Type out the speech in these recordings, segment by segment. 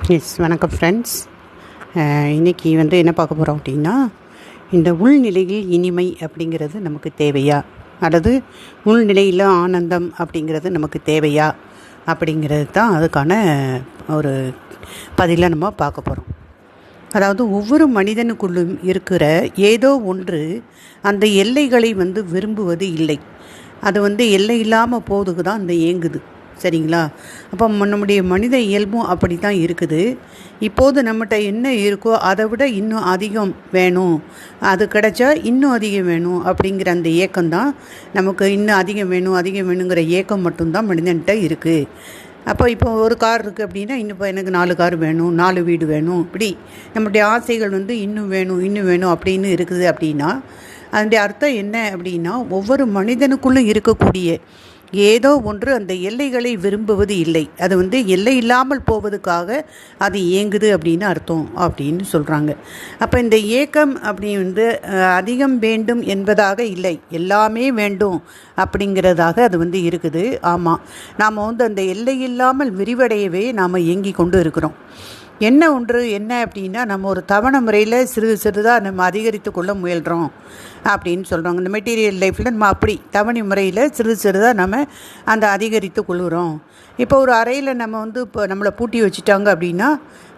வணக்கம் ஃப்ரெண்ட்ஸ். இன்றைக்கி என்ன பார்க்க போகிறோம் அப்படின்னா, இந்த உள்நிலையில் இனிமை அப்படிங்கிறது நமக்கு தேவையா, அல்லது உள்நிலையில் ஆனந்தம் அப்படிங்கிறது நமக்கு தேவையா அப்படிங்கிறது தான் அதுக்கான ஒரு பதிலை நம்ம பார்க்க போகிறோம். அதாவது ஒவ்வொரு மனிதனுக்குள்ளும் இருக்கிற ஏதோ ஒன்று அந்த எல்லைகளை விரும்புவது இல்லை. அது எல்லை இல்லாமல் போவதுக்கு தான் அந்த ஏங்குது. சரிங்களா? அப்போ நம்முடைய மனித இயல்பும் அப்படி தான் இருக்குது. இப்போது நம்மகிட்ட என்ன இருக்கோ அதை விட இன்னும் அதிகம் வேணும், அது கிடைச்சா இன்னும் அதிகம் வேணும் அப்படிங்கிற அந்த ஏக்கம்தான் நமக்கு. இன்னும் அதிகம் வேணுங்கிற ஏக்கம் மட்டும்தான் மனிதன்கிட்ட இருக்குது. இப்போ ஒரு கார் இருக்குது அப்படின்னா, இன்னும் எனக்கு 4 கார் வேணும், 4 வீடு வேணும், இப்படி நம்முடைய ஆசைகள் இன்னும் வேணும் அப்படின்னு இருக்குது. அப்படின்னா அதனுடைய அர்த்தம் என்ன அப்படின்னா, ஒவ்வொரு மனிதனுக்குள்ளும் இருக்கக்கூடிய ஏதோ ஒன்று அந்த எல்லைகளை விரும்புவது இல்லை. அது எல்லை இல்லாமல் போவதுக்காக அது ஏங்குது அப்படின்னு அர்த்தம் அப்படின்னு சொல்கிறாங்க. அப்போ இந்த ஏக்கம் அப்படி அதிகம் வேண்டும் என்பதாக இல்லை, எல்லாமே வேண்டும் அப்படிங்கிறதாக அது இருக்குது. ஆமாம், நாம் அந்த எல்லை இல்லாமல் விரிவடையவே நாம் ஏங்கி கொண்டு இருக்கிறோம். என்ன அப்படின்னா, நம்ம ஒரு தவணை முறையில் சிறிதாக நம்ம அதிகரித்து கொள்ள முயல்கிறோம் அப்படின்னு சொல்கிறாங்க. இந்த மெட்டீரியல் லைஃப்பில் நம்ம அப்படி தவணை முறையில் சிறிதாக நம்ம அந்த அதிகரித்து கொள்கிறோம். இப்போ ஒரு அறையில் நம்ம இப்போ நம்மளை பூட்டி வச்சுட்டாங்க அப்படின்னா,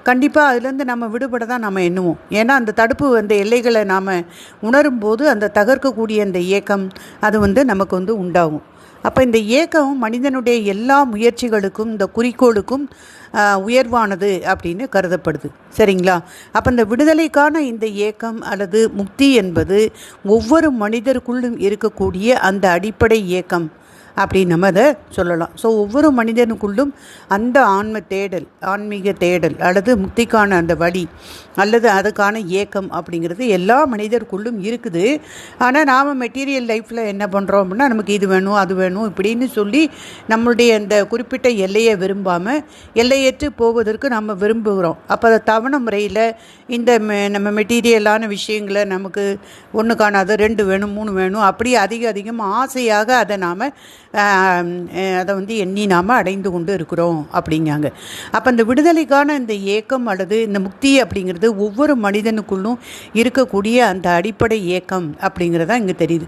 கண்டிப்பாக அதுலேருந்து நம்ம விடுபட தான் நம்ம எண்ணுவோம். ஏன்னா அந்த தடுப்பு அந்த எல்லைகளை நாம் உணரும்போது அந்த தகர்க்கக்கூடிய அந்த ஏக்கம் அது நமக்கு உண்டாகும். அப்போ இந்த ஏக்கம் மனிதனுடைய எல்லா முயற்சிகளுக்கும் இந்த குறிக்கோளுக்கும் உயர்வானது அப்படின்னு கருதப்படுது. சரிங்களா? அப்போ இந்த விடுதலைக்கான இந்த ஏக்கம் அல்லது முக்தி என்பது ஒவ்வொரு மனிதருக்குள்ளும் இருக்கக்கூடிய அந்த அடிப்படை ஏக்கம் அப்படின்னு நம்ம அதை சொல்லலாம். ஸோ ஒவ்வொரு மனிதனுக்குள்ளும் அந்த ஆன்மீக தேடல் அல்லது முக்திக்கான அந்த வழி அல்லது அதுக்கான ஏக்கம் அப்படிங்கிறது எல்லா மனிதருக்குள்ளும் இருக்குது. ஆனால் நாம் மெட்டீரியல் லைஃப்பில் என்ன பண்ணுறோம் அப்படின்னா, நமக்கு இது வேணும் அது வேணும் இப்படின்னு சொல்லி நம்மளுடைய அந்த குறிப்பிட்ட எல்லையை விரும்பாமல் எல்லையற்று போவதற்கு நம்ம விரும்புகிறோம். அப்போ அதை தவணை முறையில் இந்த நம்ம மெட்டீரியலான விஷயங்களை நமக்கு 1 காணாது 2 வேணும் 3 வேணும் அப்படி அதிகமாக ஆசையாக அதை நாம் அதை எண்ணி நாம் அடைந்து கொண்டு இருக்கிறோம் அப்படிங்காங்க. அப்போ இந்த விடுதலைக்கான இந்த ஏக்கம் அல்லது இந்த முக்தி அப்படிங்கிறது ஒவ்வொரு மனிதனுக்குள்ளும் இருக்கக்கூடிய அந்த அடிப்படை ஏக்கம் அப்படிங்கிறதா இங்கே தெரியுது.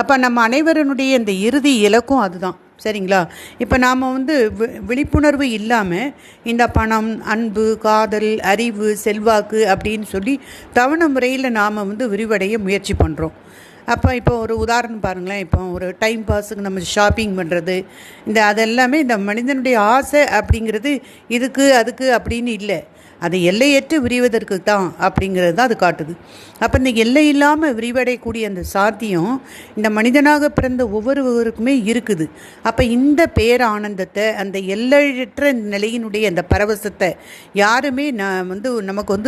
அப்போ நம்ம அனைவருடைய இந்த இறுதி இலக்கும் அதுதான். சரிங்களா? இப்போ நாம் விழிப்புணர்வு இல்லாமல் இந்த பணம், அன்பு, காதல், அறிவு, செல்வாக்கு அப்படின்னு சொல்லி தவணை முறையில் நாம் விரிவடைய முயற்சி பண்ணுறோம். இப்போ ஒரு உதாரணம் பாருங்களேன். இப்போ ஒரு டைம் பாஸுக்கு நம்ம ஷாப்பிங் பண்ணுறது, அதெல்லாமே இந்த மனிதனுடைய ஆசை அப்படிங்கிறது இதுக்கு அதுக்கு அப்படின்னு இல்லை, அது எல்லையற்று விரிவதற்கு தான் அப்படிங்கிறது தான் அது காட்டுது. அப்போ இந்த எல்லை இல்லாமல் விரிவடையக்கூடிய அந்த சாத்தியம் இந்த மனிதனாக பிறந்த ஒவ்வொருவருக்குமே இருக்குது. அப்போ இந்த பேரானந்தத்தை, அந்த எல்லையற்ற நிலையினுடைய அந்த பரவசத்தை யாருமே நமக்கு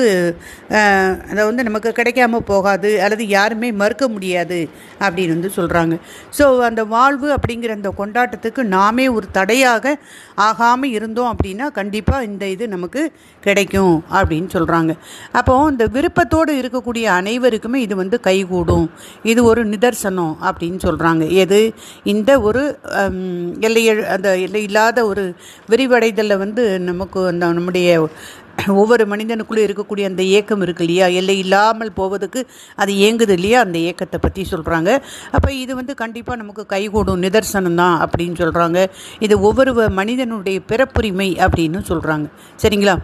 அதை நமக்கு கிடைக்காம போகாது அல்லது யாருமே மறுக்க முடியாது அப்படின்னு சொல்கிறாங்க. ஸோ அந்த வாழ்வு அப்படிங்கிற அந்த கொண்டாட்டத்துக்கு நாமே ஒரு தடையாக ஆகாமல் இருந்தோம் அப்படின்னா கண்டிப்பாக இந்த இது நமக்கு கிடைக்கும் அப்படின்னு சொல்கிறாங்க. அப்போது இந்த விருப்பத்தோடு இருக்கக்கூடிய அனைவருக்குமே இது கைகூடும், இது ஒரு நிதர்சனம் அப்படின்னு சொல்கிறாங்க. எது இந்த ஒரு அந்த எல்லை இல்லாத ஒரு விரிவடைதலில் நமக்கு அந்த நம்முடைய ஒவ்வொரு மனிதனுக்குள்ளே இருக்கக்கூடிய அந்த ஏக்கம் இருக்குது இல்லையா, எல்லை இல்லாமல் போவதுக்கு அது ஏங்குது இல்லையா, அந்த ஏக்கத்தை பற்றி சொல்கிறாங்க. அப்போ இது கண்டிப்பாக நமக்கு கைகூடும் நிதர்சனம் தான் அப்படின்னு சொல்கிறாங்க. இது ஒவ்வொரு மனிதனுடைய பிறப்புரிமை அப்படின்னு சொல்கிறாங்க. சரிங்களா?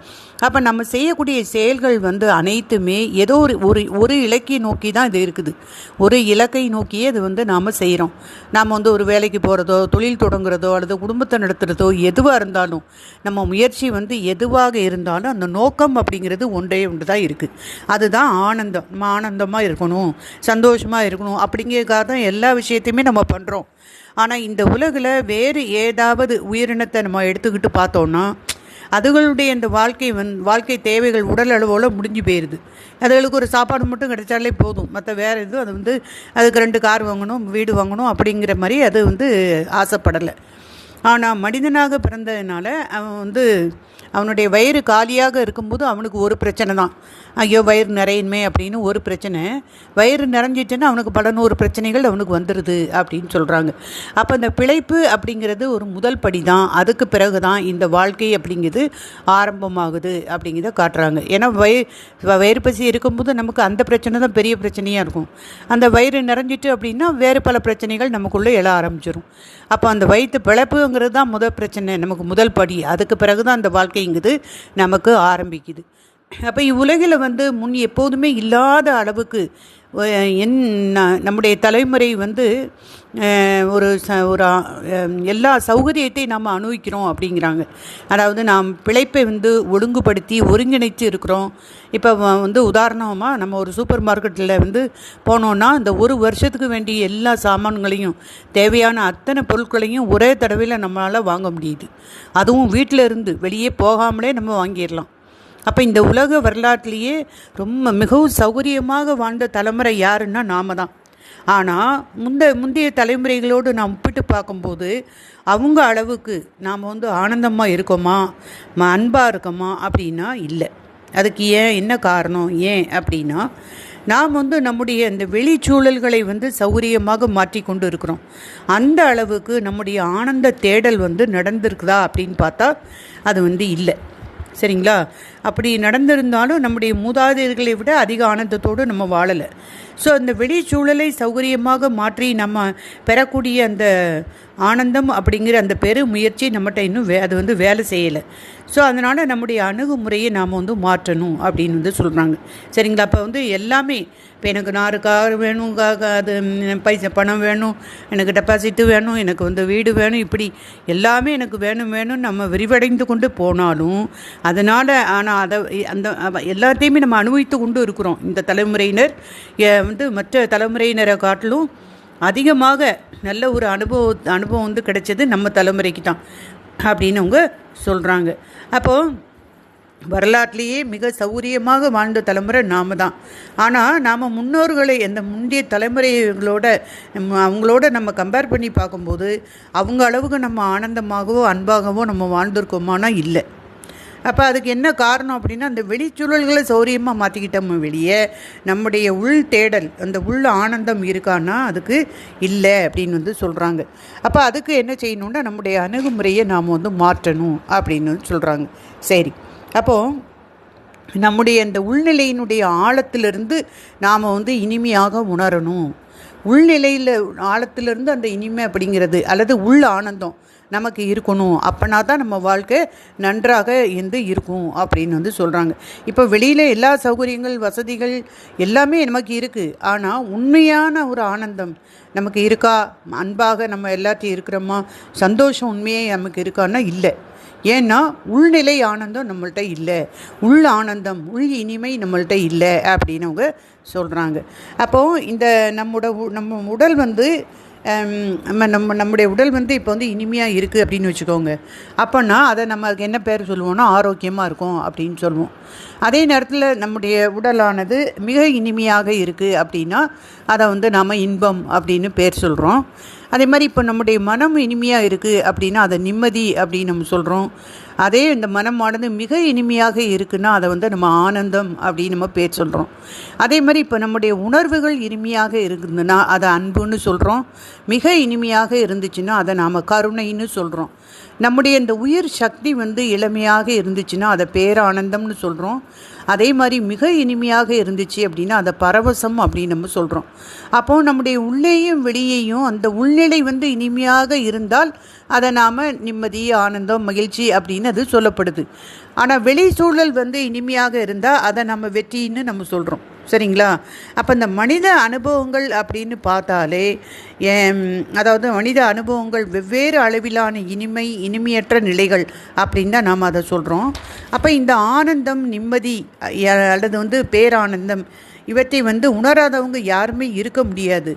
அப்போ நம்ம செய்யக்கூடிய செயல்கள் அனைத்துமே ஏதோ ஒரு இலக்கை நோக்கி தான் இது இருக்குது. ஒரு இலக்கை நோக்கியே இது நாம் செய்கிறோம். நாம் ஒரு வேலைக்கு போகிறதோ, தொழில் தொடங்குறதோ அல்லது குடும்பத்தை நடத்துகிறதோ எதுவாக இருந்தாலும் நம்ம முயற்சி எதுவாக இருந்தாலும் அந்த நோக்கம் அப்படிங்கிறது ஒன்றே ஒன்று தான் இருக்குது. அதுதான் ஆனந்தம். நம்ம ஆனந்தமாக இருக்கணும், சந்தோஷமாக இருக்கணும் அப்படிங்கிறதுக்காக தான் எல்லா விஷயத்தையுமே நம்ம பண்ணுறோம். ஆனால் இந்த உலகில் வேறு ஏதாவது உயிரினத்தை நம்ம எடுத்துக்கிட்டு பார்த்தோன்னா அதுகளுடைய இந்த வாழ்க்கை தேவைகள் உடல் அளவோடு முடிஞ்சு போயிடுது. அதுகளுக்கு ஒரு சாப்பாடு மட்டும் கிடைச்சாலே போதும், மற்ற வேறு எதுவும் அது அதுக்கு 2 கார் வாங்கணும், வீடு வாங்கணும் அப்படிங்கிற மாதிரி அது ஆசைப்படலை. ஆனால் மனிதனாக பிறந்ததுனால அவன் அவனுடைய வயிறு காலியாக இருக்கும்போது அவனுக்கு ஒரு பிரச்சனை தான், ஐயோ வயிறு நிறையுமே அப்படின்னு ஒரு பிரச்சனை. வயிறு நிறைஞ்சிச்சுன்னா அவனுக்கு பல நூறு பிரச்சனைகள் அவனுக்கு வந்துடுது அப்படின்னு சொல்கிறாங்க. அப்போ இந்த பிழைப்பு அப்படிங்கிறது ஒரு முதல் படி தான். அதுக்கு பிறகு தான் இந்த வாழ்க்கை அப்படிங்கிறது ஆரம்பமாகுது அப்படிங்கிறத காட்டுறாங்க. ஏன்னா வயிறு பசி இருக்கும்போது நமக்கு அந்த பிரச்சனை தான் பெரிய பிரச்சனையாக இருக்கும். அந்த வயிறு நிறைஞ்சிட்டு அப்படின்னா வேறு பல பிரச்சனைகள் நமக்குள்ளே எழ ஆரம்பிச்சிடும். அப்போ அந்த வயிற்று பிழைப்புங்கிறது தான் முதல் பிரச்சனை, நமக்கு முதல் படி. அதுக்கு பிறகு தான் அந்த வாழ்க்கைங்கிறது நமக்கு ஆரம்பிக்குது. அப்போ இவ்வுலகில் முன் எப்போதுமே இல்லாத அளவுக்கு நம்முடைய தலைமுறை ஒரு எல்லா சௌகரியத்தையும் நாம் அனுபவிக்கிறோம் அப்படிங்கிறாங்க. அதாவது நாம் பிழைப்பை ஒழுங்குபடுத்தி ஒருங்கிணைத்து இருக்கிறோம். இப்போ உதாரணமாக நம்ம ஒரு சூப்பர் மார்க்கெட்டில் போனோன்னா இந்த ஒரு வருஷத்துக்கு வேண்டிய எல்லா சாமான்களையும் தேவையான அத்தனை பொருட்களையும் ஒரே தடவையில் நம்மளால் வாங்க முடியுது. அதுவும் வீட்டில் இருந்து வெளியே போகாமலே நம்ம வாங்கிடலாம். அப்போ இந்த உலக வரலாற்றிலேயே மிகவும் சௌகரியமாக வாழ்ந்த தலைமுறை யாருன்னா நாம தான். ஆனால் முந்தைய தலைமுறைகளோடு நாம் ஒப்பிட்டு பார்க்கும்போது அவங்க அளவுக்கு நாம் ஆனந்தமாக இருக்கோமா, அன்பாக இருக்கோமா அப்படின்னா இல்லை. அதுக்கு என்ன காரணம்? ஏன் அப்படின்னா நாம் நம்முடைய இந்த வெளிச்சூழல்களை சௌகரியமாக மாற்றி கொண்டு இருக்கிறோம். அந்த அளவுக்கு நம்முடைய ஆனந்த தேடல் நடந்திருக்குதா அப்படின்னு பார்த்தா அது இல்லை. சரிங்களா? அப்படி நடந்திருந்தாலும் நம்முடைய மூதாதையர்களை விட அதிக ஆனந்தத்தோடு நம்ம வாழலை. ஸோ அந்த வெளிச்சூழலை சௌகரியமாக மாற்றி நம்ம பெறக்கூடிய அந்த ஆனந்தம் அப்படிங்கிற அந்த பெரு முயற்சி நம்மகிட்ட இன்னும் அது வேலை செய்யலை. ஸோ அதனால் நம்முடைய அணுகுமுறையை நாம் மாற்றணும் அப்படின்னு சொல்கிறாங்க. சரிங்களா? அப்போ எல்லாமே இப்போ எனக்கு 4 கார் வேணும், அது பணம் வேணும், எனக்கு டெபாசிட்டு வேணும், எனக்கு வீடு வேணும், இப்படி எல்லாமே எனக்கு வேணும் நம்ம விரிவடைந்து கொண்டு போனாலும் அதனால் ஆனால் அந்த எல்லாத்தையுமே நம்ம அனுபவித்து கொண்டு இருக்கிறோம். இந்த தலைமுறையினர் மற்ற தலைமுறையினரை காட்டிலும் அதிகமாக நல்ல ஒரு அனுபவம் கிடைச்சது நம்ம தலைமுறைக்கு தான் அப்படின்னு அவங்க சொல்கிறாங்க. அப்போது வரலாற்றிலேயே மிக சௌகரியமாக வாழ்ந்த தலைமுறை நாம் தான். ஆனால் நாம் முன்னோர்களை அந்த முந்தைய அவங்களோட நம்ம கம்பேர் பண்ணி பார்க்கும்போது அவங்க அளவுக்கு நம்ம ஆனந்தமாகவோ அன்பாகவோ நம்ம வாழ்ந்திருக்கோமானா இல்லை. அப்போ அதுக்கு என்ன காரணம் அப்படின்னா அந்த வெளிச்சூழல்களை சௌகரியமாக மாற்றிக்கிட்டோம் வெளியே நம்முடைய உள் தேடல், அந்த உள் ஆனந்தம் இருக்கான்னா அதுக்கு இல்லை அப்படின்னு சொல்கிறாங்க. அப்போ அதுக்கு என்ன செய்யணுன்னா நம்முடைய அணுகுமுறையை நாம் மாற்றணும் அப்படின்னு சொல்கிறாங்க. சரி, அப்போது நம்முடைய அந்த உள்நிலையினுடைய ஆழத்திலிருந்து நாம் இனிமையாக உணரணும். உள்நிலையில் ஆழத்திலிருந்து அந்த இனிமை அப்படிங்கிறது அல்லது உள் ஆனந்தம் நமக்கு இருக்கணும். அப்போனா தான் நம்ம வாழ்க்கை நன்றாக இருக்கும் அப்படின்னு சொல்கிறாங்க. இப்போ வெளியில் எல்லா சௌகரியங்கள் வசதிகள் எல்லாமே நமக்கு இருக்குது. ஆனால் உண்மையான ஒரு ஆனந்தம் நமக்கு இருக்கா? அன்பாக நம்ம எல்லாத்தையும் இருக்கிறோமா? சந்தோஷம் உண்மையே நமக்கு இருக்கான்னா இல்லை. ஏன்னா உள்நிலை ஆனந்தம் நம்மள்கிட்ட இல்லை, உள் ஆனந்தம் உள் இனிமை நம்மள்கிட்ட இல்லை அப்படின்னு அவங்க சொல்கிறாங்க. அப்போது இந்த நம்ம உடல் நம்முடைய உடல் இப்போ இனிமையாக இருக்குது அப்படின்னு வச்சுக்கோங்க. அப்போன்னா அதை நம்ம அதுக்கு என்ன பேர் சொல்லுவோம்னா ஆரோக்கியமாக இருக்கும் அப்படின்னு சொல்லுவோம். அதே நேரத்தில் நம்முடைய உடலானது மிக இனிமையாக இருக்குது அப்படின்னா அதை நாம் இன்பம் அப்படின்னு பேர் சொல்கிறோம். அதே மாதிரி இப்போ நம்முடைய மனம் இனிமையாக இருக்குது அப்படின்னா அதை நிம்மதி அப்படின்னு நம்ம சொல்கிறோம். அதே இந்த மனமானது மிக இனிமையாக இருக்குன்னா அதை நம்ம ஆனந்தம் அப்படின்னு நம்ம பேர் சொல்கிறோம். அதே மாதிரி இப்போ நம்முடைய உணர்வுகள் இனிமையாக இருக்குதுன்னா அதை அன்புன்னு சொல்கிறோம். மிக இனிமையாக இருந்துச்சுன்னா அதை நாம் கருணைன்னு சொல்கிறோம். நம்முடைய இந்த உயிர் சக்தி இளமையாக இருந்துச்சுன்னா அதை பேரானந்தம்னு சொல்கிறோம். அதே மாதிரி மிக இனிமையாக இருந்துச்சு அப்படின்னா அதை பரவசம் அப்படின்னு நம்ம சொல்கிறோம். அப்போது நம்முடைய உள்ளேயும் வெளியேயும் அந்த உள்நிலை இனிமையாக இருந்தால் அதை நாம் நிம்மதி, ஆனந்தம், மகிழ்ச்சி அப்படின்னு அது சொல்லப்படுது. ஆனால் வெளி சூழல் இனிமையாக இருந்தால் அதை நம்ம வெற்றின்னு நம்ம சொல்கிறோம். சரிங்களா? அப்போ இந்த மனித அனுபவங்கள் அப்படின்னு பார்த்தாலே அதாவது மனித அனுபவங்கள் வெவ்வேறு அளவிலான இனிமையற்ற நிலைகள் அப்படின்னு தான் நாம் அதை சொல்கிறோம். அப்போ இந்த ஆனந்தம், நிம்மதி அல்லது பேரானந்தம் இவற்றை உணராதவங்க யாருமே இருக்க முடியாது.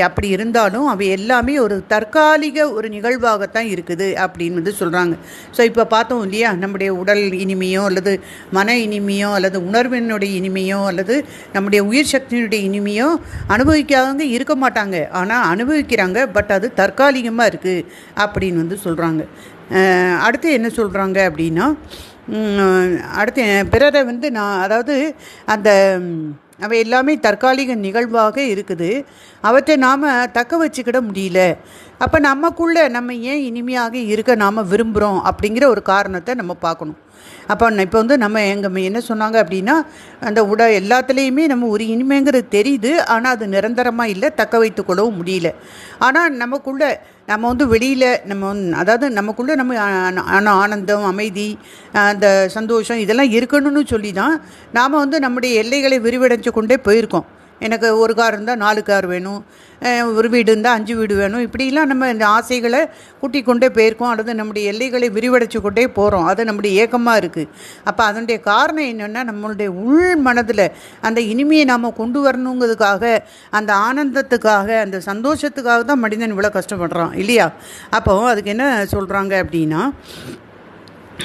அப்படி இருந்தாலும் அவை எல்லாமே ஒரு தற்காலிக ஒரு நிகழ்வாகத்தான் இருக்குது அப்படின்னு சொல்கிறாங்க. ஸோ இப்போ பார்த்தோம் இல்லையா, நம்முடைய உடல் இனிமையோ அல்லது மன இனிமையோ அல்லது உணர்வினுடைய இனிமையோ அல்லது நம்முடைய உயிர் சக்தியினுடைய இனிமையோ அனுபவிக்காதவங்க இருக்க மாட்டாங்க. ஆனால் அனுபவிக்கிறாங்க, பட் அது தற்காலிகமாக இருக்குது அப்படின்னு சொல்கிறாங்க. அடுத்து என்ன சொல்கிறாங்க அப்படின்னா அடுத்து பிறரை வந்து நான் அதாவது அந்த அவை எல்லாமே தற்காலிக நிகழ்வாக இருக்குது. அவற்றை நாம் தக்க வச்சுக்கிட முடியல. அப்போ நமக்குள்ளே நம்ம ஏன் இனிமையாக இருக்க நாம் விரும்புகிறோம் அப்படிங்கிற ஒரு காரணத்தை நம்ம பார்க்கணும். அப்போ இப்போ வந்து நம்ம என்ன சொன்னாங்க அப்படின்னா, அந்த எல்லாத்துலேயுமே நம்ம ஒரு இனிமைங்கிறது தெரியுது, ஆனால் அது நிரந்தரமாக இல்லை, தக்க வைத்து கொள்ளவும் முடியல. ஆனால் நமக்குள்ளே நம்ம வந்து வெளியில் நம்ம அதாவது நமக்குள்ளே நம்ம ஆனந்தம், அமைதி, அந்த சந்தோஷம் இதெல்லாம் இருக்கணும்னு சொல்லி தான் நாம் வந்து நம்முடைய எல்லைகளை விரிவடைஞ்சு கொண்டே போயிருக்கோம். எனக்கு ஒரு கார் இருந்தால் 4 கார் வேணும், ஒரு வீடு இருந்தால் 5 வீடு வேணும், இப்படிலாம் நம்ம இந்த ஆசைகளை கூட்டிக் கொண்டே போயிருக்கோம். அல்லது நம்முடைய எல்லைகளை விரிவடைச்சு கொண்டே போகிறோம். அது நம்முடைய ஏக்கமாக இருக்குது. அப்போ அதனுடைய காரணம் என்னென்னா, நம்மளுடைய உள் மனதில் அந்த இனிமையை நாம் கொண்டு வரணுங்கிறதுக்காக, அந்த ஆனந்தத்துக்காக, அந்த சந்தோஷத்துக்காக தான் மனிதன் இவ்வளோ கஷ்டப்படுறான் இல்லையா? அப்போது அதுக்கு என்ன சொல்கிறாங்க அப்படின்னா,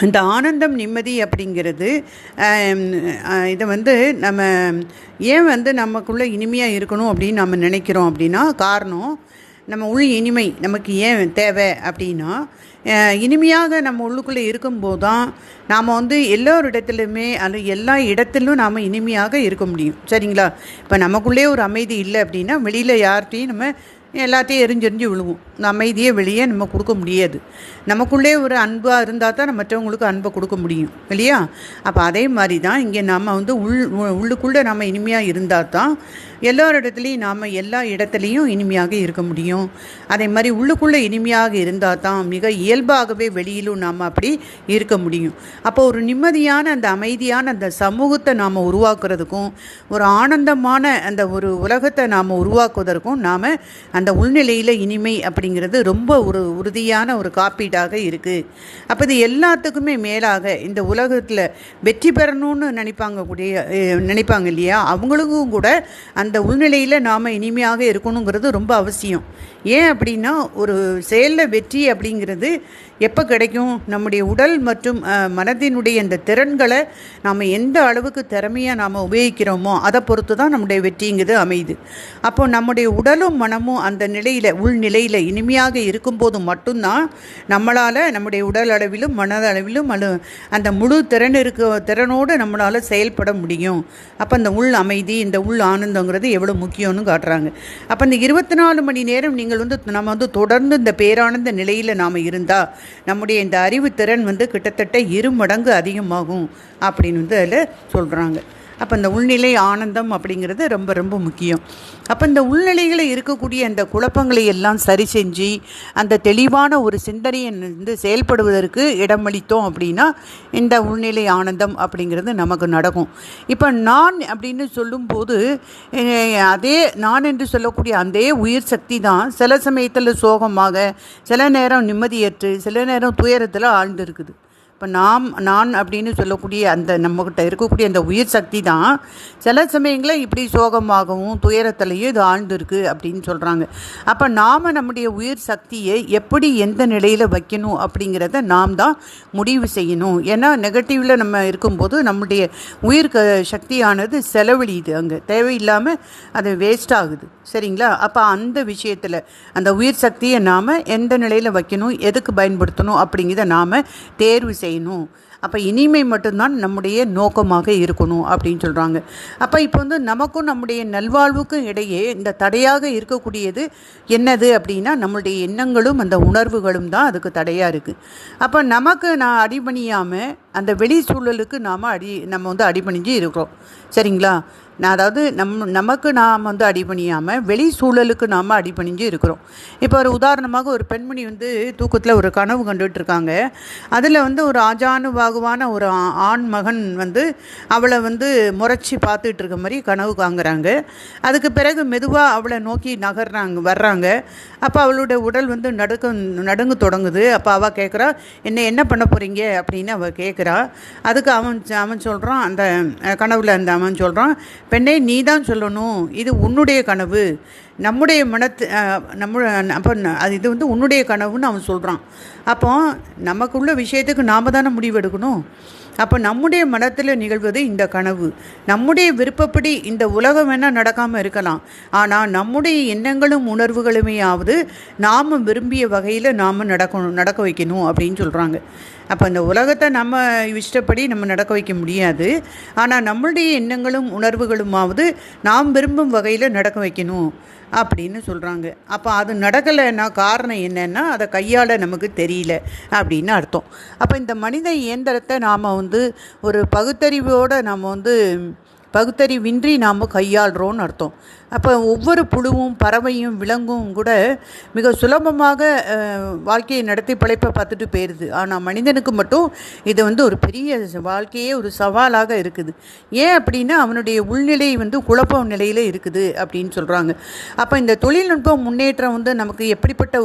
இந்த ஆனந்தம், நிம்மதி அப்படிங்கிறது இதை வந்து நம்ம ஏன் வந்து நமக்குள்ளே இனிமையாக இருக்கணும் அப்படின்னு நம்ம நினைக்கிறோம் அப்படின்னா, காரணம் நம்ம உள் இனிமை நமக்கு ஏன் தேவை அப்படின்னா, இனிமையாக நம்ம உள்ளுக்குள்ளே இருக்கும்போது தான் நாம் வந்து எல்லோரிடத்துலையுமே அது எல்லா இடத்திலும் நாம் இனிமையாக இருக்க முடியும். சரிங்களா? இப்போ நமக்குள்ளே ஒரு அமைதி இல்லை அப்படின்னா வெளியில் யார்கிட்டையும் நம்ம எல்லாத்தையும் எரிஞ்செறிஞ்சு விழுவோம். இந்த அமைதியை வெளியே நம்ம கொடுக்க முடியாது. நமக்குள்ளே ஒரு அன்பாக இருந்தால் தான் நம்ம மற்றவங்களுக்கு அன்பை கொடுக்க முடியும் இல்லையா? அப்போ அதே மாதிரி தான் இங்கே நாம் வந்து உள்ளுக்குள்ளே நம்ம இனிமையாக இருந்தால் தான் எல்லோரிடத்துலையும் நாம் எல்லா இடத்துலையும் இனிமையாக இருக்க முடியும். அதே மாதிரி உள்ளுக்குள்ளே இனிமையாக இருந்தால் தான் மிக இயல்பாகவே வெளியிலும் நாம் அப்படி இருக்க முடியும். அப்போ ஒரு நிம்மதியான அந்த அமைதியான அந்த சமூகத்தை நாம் உருவாக்குறதுக்கும், ஒரு ஆனந்தமான அந்த ஒரு உலகத்தை நாம் உருவாக்குவதற்கும் நாம் அந்த உள்நிலையில் இனிமை அப்படிங்கிறது ரொம்ப ஒரு உறுதியான ஒரு காப்பீடாக இருக்குது. அப்போ இது எல்லாத்துக்குமே மேலாக இந்த உலகத்தில் வெற்றி பெறணும்னு நினைப்பாங்க இல்லையா? அவங்களுக்கும் கூட அந்த உள்நிலையில் நாம் இனிமையாக இருக்கணுங்கிறது ரொம்ப அவசியம். ஏன் அப்படின்னா, ஒரு செயலில் வெற்றி அப்படிங்கிறது எப்போ கிடைக்கும்? நம்முடைய உடல் மற்றும் மனதினுடைய இந்த திறன்களை நாம் எந்த அளவுக்கு திறமையாக நாம் உபயோகிக்கிறோமோ அதை பொறுத்து தான் நம்முடைய வெற்றிங்கிறது அமையுது. அப்போது நம்முடைய உடலும் மனமும் அந்த நிலையில் உள்நிலையில் இனிமையாக இருக்கும்போது மட்டும்தான் நம்மளால் நம்முடைய உடல் அளவிலும் மனதளவிலும் அந்த முழு திறனோடு நம்மளால் செயல்பட முடியும். அப்போ அந்த உள் அமைதி, இந்த உள் ஆனந்தங்கிறது எவ்வளோ முக்கியம்னு காட்டுறாங்க. அப்போ இந்த 24 மணி நேரம் நம்ம வந்து தொடர்ந்து இந்த பேரானந்த நிலையில் நாம் இருந்தால் நம்முடைய இந்த அறிவு திறன் வந்து கிட்டத்தட்ட 2 மடங்கு அதிகமாகும் அப்படின்னு வந்து அதில் சொல்கிறாங்க. அப்போ இந்த உள்நிலை ஆனந்தம் அப்படிங்கிறது ரொம்ப ரொம்ப முக்கியம். அப்போ இந்த உள்நிலைகளில் இருக்கக்கூடிய அந்த குழப்பங்களை எல்லாம் சரி செஞ்சு அந்த தெளிவான ஒரு சிந்தனையை வந்து செயல்படுவதற்கு இடமளித்தோம் அப்படின்னா இந்த உள்நிலை ஆனந்தம் அப்படிங்கிறது நமக்கு நடக்கும். இப்போ நான் அப்படின்னு சொல்லும்போது அதே நான் என்று சொல்லக்கூடிய அந்த உயிர் சக்தி தான் சில சமயத்தில் சோகமாக, சில நேரம் நிம்மதியற்று, சில நேரம் துயரத்தில் ஆழ்ந்து இருக்குது. இப்போ நான் அப்படின்னு சொல்லக்கூடிய அந்த நம்மக்கிட்ட இருக்கக்கூடிய அந்த உயிர் சக்தி தான் சில சமயங்களில் இப்படி சோகமாகவும் துயரத்திலையும் இது ஆழ்ந்துருக்கு அப்படின்னு சொல்கிறாங்க. அப்போ நாம் நம்முடைய உயிர் சக்தியை எப்படி எந்த நிலையில் வைக்கணும் அப்படிங்கிறத நாம் தான் முடிவு செய்யணும். ஏன்னா நெகட்டிவில் நம்ம இருக்கும்போது நம்முடைய உயிர் சக்தியானது செலவழியுது, அங்கே தேவையில்லாமல் அது வேஸ்ட் ஆகுது. சரிங்களா? அப்போ அந்த விஷயத்தில் அந்த உயிர் சக்தியை நாம் எந்த நிலையில் வைக்கணும், எதுக்கு பயன்படுத்தணும் அப்படிங்கிறத நாம் தேர்வு செய்யணும். அப்போ இனிமை மட்டும்தான் நம்முடைய நோக்கமாக இருக்கணும் அப்படின்னு சொல்கிறாங்க. அப்போ இப்போ வந்து நமக்கும் நம்முடைய நல்வாழ்வுக்கும் இடையே இந்த தடையாக இருக்கக்கூடியது என்னது அப்படின்னா, நம்மளுடைய எண்ணங்களும் அந்த உணர்வுகளும் தான் அதுக்கு தடையாக இருக்குது. அப்போ நமக்கு அடிபணியாமல் அந்த வெளி சூழலுக்கு நம்ம வந்து அடிபணிஞ்சு இருக்கிறோம். சரிங்களா? அதாவது நமக்கு நாம் வந்து அடிபணியாமல் வெளி சூழலுக்கு நாம் அடிபணிஞ்சு இருக்கிறோம். இப்போ ஒரு உதாரணமாக ஒரு பெண்மணி வந்து தூக்கத்தில் ஒரு கனவு கண்டுகிட்டு இருக்காங்க. அதில் வந்து ஒரு ஆஜானுபாகுவான ஒரு ஆண் மகன் வந்து அவளை வந்து முறைச்சி பார்த்துட்டு இருக்க மாதிரி கனவு காங்குறாங்க. அதுக்கு பிறகு மெதுவாக அவளை நோக்கி வர்றாங்க. அப்போ அவளுடைய உடல் வந்து நடுங்க தொடங்குது. அப்போ அவள் கேட்குறா, என்ன பண்ண போகிறீங்க அப்படின்னு அவள் கேட்குறா. அதுக்கு அவன் சொல்கிறான், அந்த கனவில் அவன் சொல்கிறான், பெண்ணே நீ தான் சொல்லணும், இது உன்னுடைய கனவு, நம்முடைய அப்போ அது இது வந்து உன்னுடைய கனவுன்னு அவன் சொல்கிறான். அப்போ நமக்குள்ள விஷயத்துக்கு நாம் தானே முடிவெடுக்கணும். அப்போ நம்முடைய மனத்தில் நிகழ்வது இந்த கனவு. நம்முடைய விருப்பப்படி இந்த உலகம் வேணால் நடக்காமல் இருக்கலாம், ஆனால் நம்முடைய எண்ணங்களும் உணர்வுகளுமேயாவது நாம் விரும்பிய வகையில் நாம் நடக்க வைக்கணும் அப்படின்னு சொல்கிறாங்க. அப்போ இந்த உலகத்தை நம்ம இஷ்டப்படி நம்ம நடக்க வைக்க முடியாது, ஆனால் நம்மளுடைய எண்ணங்களும் உணர்வுகளுமாவது நாம் விரும்பும் வகையில் நடக்க வைக்கணும் அப்படின்னு சொல்கிறாங்க. அப்போ அது நடக்கலைன்னா காரணம் என்னென்னா அதை கையாள நமக்கு தெரியல அப்படின்னு அர்த்தம். அப்போ இந்த மனித இயந்திரத்தை நாம் வந்து ஒரு பகுத்தறிவோடு பகுத்தறிவின்றி நாம் கையாளுறோன்னு அர்த்தம். அப்போ ஒவ்வொரு புழுவும் பறவையும் விலங்கும் கூட மிக சுலபமாக வாழ்க்கையை நடத்தி பிழைப்பை பார்த்துட்டு போயிடுது. ஆனால் மனிதனுக்கு மட்டும் இது வந்து ஒரு பெரிய வாழ்க்கையே ஒரு சவாலாக இருக்குது. ஏன் அப்படின்னா அவனுடைய உள்நிலை வந்து குழப்ப நிலையில் இருக்குது அப்படின்னு சொல்கிறாங்க. அப்போ இந்த தொழில்நுட்ப முன்னேற்றம் வந்து நமக்கு எப்படிப்பட்ட